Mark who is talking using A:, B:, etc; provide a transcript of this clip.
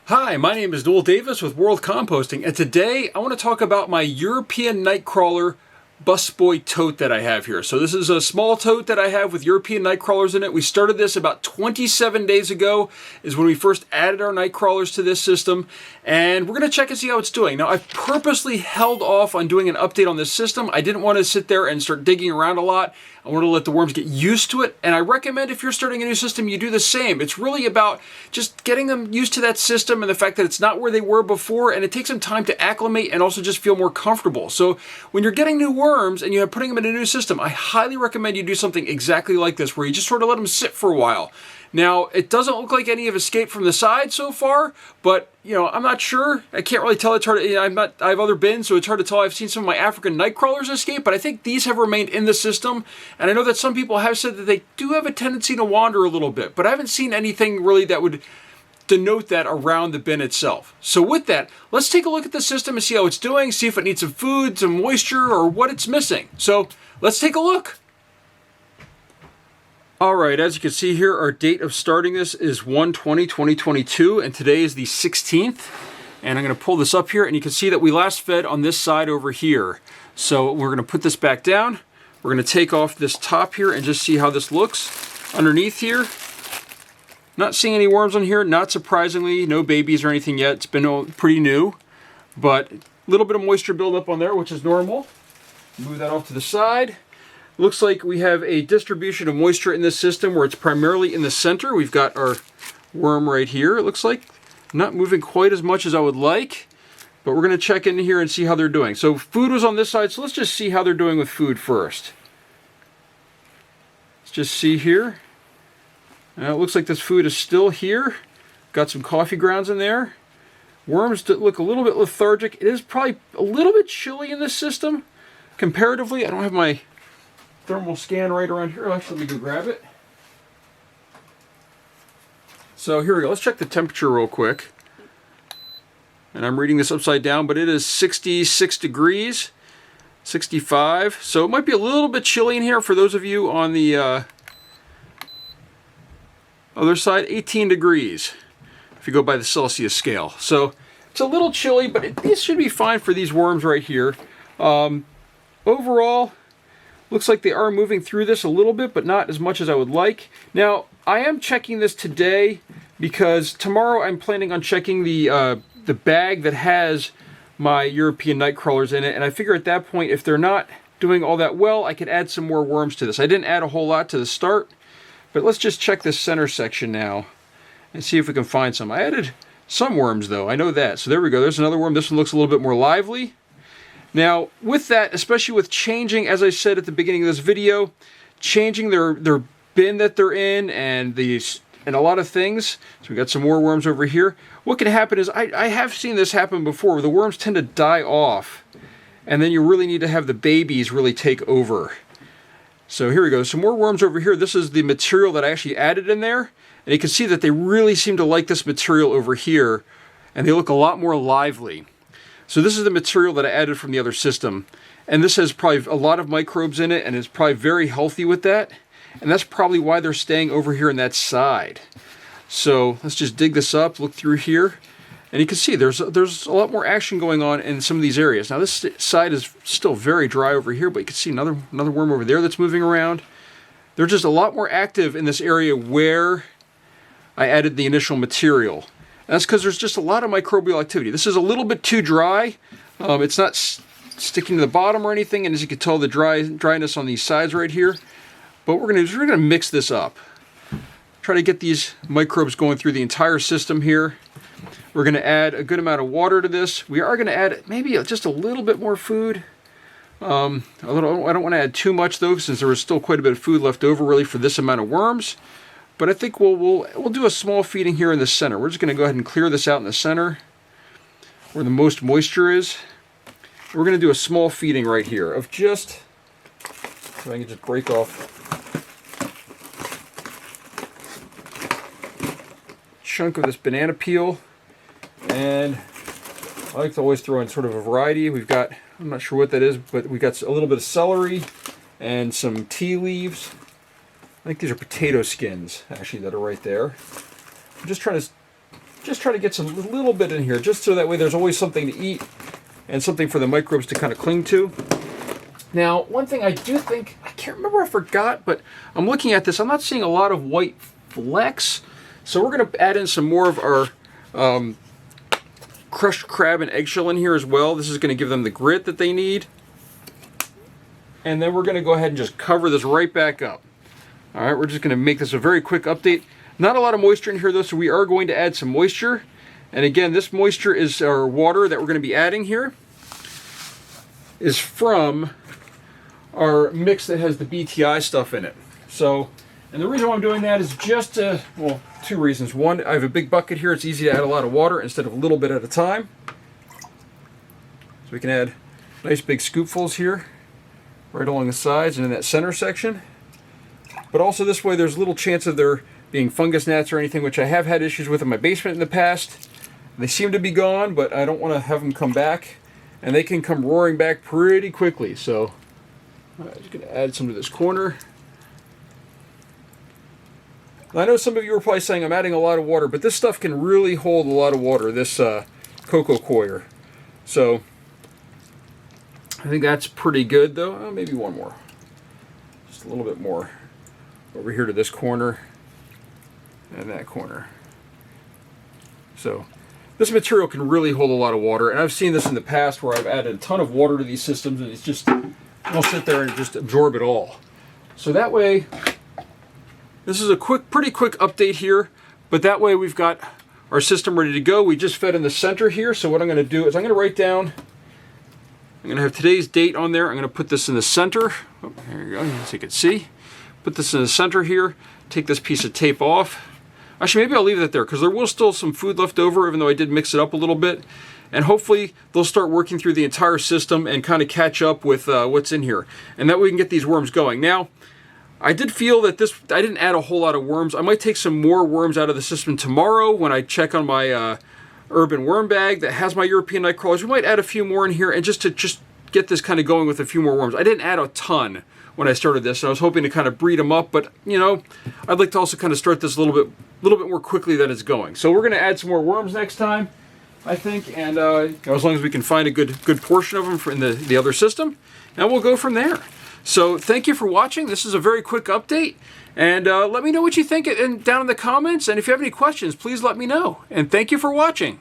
A: Hi, my name is Noel Davis with World Composting, and today I want to talk about my European Nightcrawler busboy tote that I have here. So this is a small tote that I have with European Nightcrawlers in it. We started this about 27 days ago is when we first added our Nightcrawlers to this system, and we're going to check and see how it's doing. Now, I've purposely held off on doing an update on this system. I didn't want to sit there and start digging around a lot. I wanted to let the worms get used to it, and I recommend if you're starting a new system, you do the same. It's really about just getting them used to that system and the fact that it's not where they were before, and it takes some time to acclimate and also just feel more comfortable. So when you're getting new worms and you're putting them in a new system, I highly recommend you do something exactly like this, where you just sort of let them sit for a while. Now, it doesn't look like any have escaped from the side so far, but, you know, I'm not sure. I can't really tell. It's hard to, I have other bins, so it's hard to tell. I've seen some of my African Nightcrawlers escape, but I think these have remained in the system. And I know that some people have said that they do have a tendency to wander a little bit, but I haven't seen anything really that would denote that around the bin itself. So with that, let's take a look at the system and see how it's doing, see if it needs some food, some moisture, or what it's missing. So let's take a look. Alright, as you can see here, our date of starting this is 1/20/2022, and today is the 16th. And I'm going to pull this up here, and you can see that we last fed on this side over here. So we're going to put this back down. We're going to take off this top here and just see how this looks. Underneath here, not seeing any worms on here, not surprisingly, no babies or anything yet. It's been pretty new, but a little bit of moisture buildup on there, which is normal. Move that off to the side. Looks like we have a distribution of moisture in this system where it's primarily in the center. We've got our worm right here, it looks like. Not moving quite as much as I would like, but we're going to check in here and see how they're doing. So food was on this side, so let's just see how they're doing with food first. Let's just see here. Now it looks like this food is still here. Got some coffee grounds in there. Worms look a little bit lethargic. It is probably a little bit chilly in this system. Comparatively, I don't have my thermal scan right around here. Actually, let me go grab it. So here we go. Let's check the temperature real quick. And I'm reading this upside down, but it is 66 degrees, 65. So it might be a little bit chilly in here for those of you on the other side. 18 degrees if you go by the Celsius scale. So it's a little chilly, but this should be fine for these worms right here. Overall, looks like they are moving through this a little bit, but not as much as I would like. Now, I am checking this today because tomorrow I'm planning on checking the bag that has my European Nightcrawlers in it, and I figure at that point, if they're not doing all that well, I could add some more worms to this. I didn't add a whole lot to the start, but let's just check this center section now and see if we can find some. I added some worms, though. I know that. So there we go. There's another worm. This one looks a little bit more lively. Now, with that, especially with changing, as I said at the beginning of this video, changing their bin that they're in and a lot of things. So we got some more worms over here. What can happen is, I have seen this happen before, where the worms tend to die off, and then you really need to have the babies really take over. So here we go. Some more worms over here. This is the material that I actually added in there, and you can see that they really seem to like this material over here, and they look a lot more lively. So this is the material that I added from the other system. And this has probably a lot of microbes in it, and it's probably very healthy with that. And that's probably why they're staying over here on that side. So let's just dig this up, look through here. And you can see there's a lot more action going on in some of these areas. Now this side is still very dry over here, but you can see another worm over there that's moving around. They're just a lot more active in this area where I added the initial material. And that's because there's just a lot of microbial activity. This is a little bit too dry. It's not sticking to the bottom or anything, and as you can tell, the dryness on these sides right here. But we're gonna mix this up. Try to get these microbes going through the entire system here. We're gonna add a good amount of water to this. We are gonna add maybe just a little bit more food. I don't want to add too much though, since there was still quite a bit of food left over really for this amount of worms. But I think we'll do a small feeding here in the center. We're just going to go ahead and clear this out in the center where the most moisture is. We're going to do a small feeding right here of just, so I can just break off a chunk of this banana peel. And I like to always throw in sort of a variety. We've got, I'm not sure what that is, but we've got a little bit of celery, and some tea leaves. I think these are potato skins, actually, that are right there. I'm just trying to get some little bit in here, just so that way there's always something to eat and something for the microbes to kind of cling to. Now, one thing I do think, I can't remember, I forgot, but I'm looking at this, I'm not seeing a lot of white flecks. So we're going to add in some more of our crushed crab and eggshell in here as well. This is going to give them the grit that they need. And then we're going to go ahead and just cover this right back up. All right, we're just going to make this a very quick update. Not a lot of moisture in here though, so we are going to add some moisture. And again, this moisture is our water that we're going to be adding here. Is from our mix that has the BTI stuff in it. So, and the reason why I'm doing that is just, well, two reasons. One, I have a big bucket here. It's easy to add a lot of water instead of a little bit at a time. So we can add nice big scoopfuls here, right along the sides and in that center section. But also this way there's little chance of there being fungus gnats or anything, which I have had issues with in my basement in the past. They seem to be gone, but I don't want to have them come back. And they can come roaring back pretty quickly. So I'm just going to add some to this corner. Now, I know some of you are probably saying I'm adding a lot of water, but this stuff can really hold a lot of water, this cocoa coir. So I think that's pretty good though. Oh, maybe one more. Just a little bit more over here to this corner and that corner. So this material can really hold a lot of water, and I've seen this in the past where I've added a ton of water to these systems and it's just, I'll sit there and just absorb it all. So that way, this is a pretty quick update here, but that way we've got our system ready to go. We just fed in the center here, so what I'm going to do is I'm going to write down, I'm going to have today's date on there. I'm going to put this in the center. Oh, there you go, as you can see. Put this in the center here, take this piece of tape off. Actually, maybe I'll leave that there because there will still some food left over, even though I did mix it up a little bit. And hopefully they'll start working through the entire system and kind of catch up with what's in here. And that way we can get these worms going. Now, I did feel that I didn't add a whole lot of worms. I might take some more worms out of the system tomorrow when I check on my urban worm bag that has my European Nightcrawlers. We might add a few more in here and just get this kind of going with a few more worms. I didn't add a ton when I started this, and I was hoping to kind of breed them up, but you know, I'd like to also kind of start this a little bit more quickly than it's going. So we're going to add some more worms next time, I think, and you know, as long as we can find a good portion of them in the other system, and we'll go from there. So thank you for watching. This is a very quick update, and let me know what you think down in the comments, and if you have any questions, please let me know. And thank you for watching.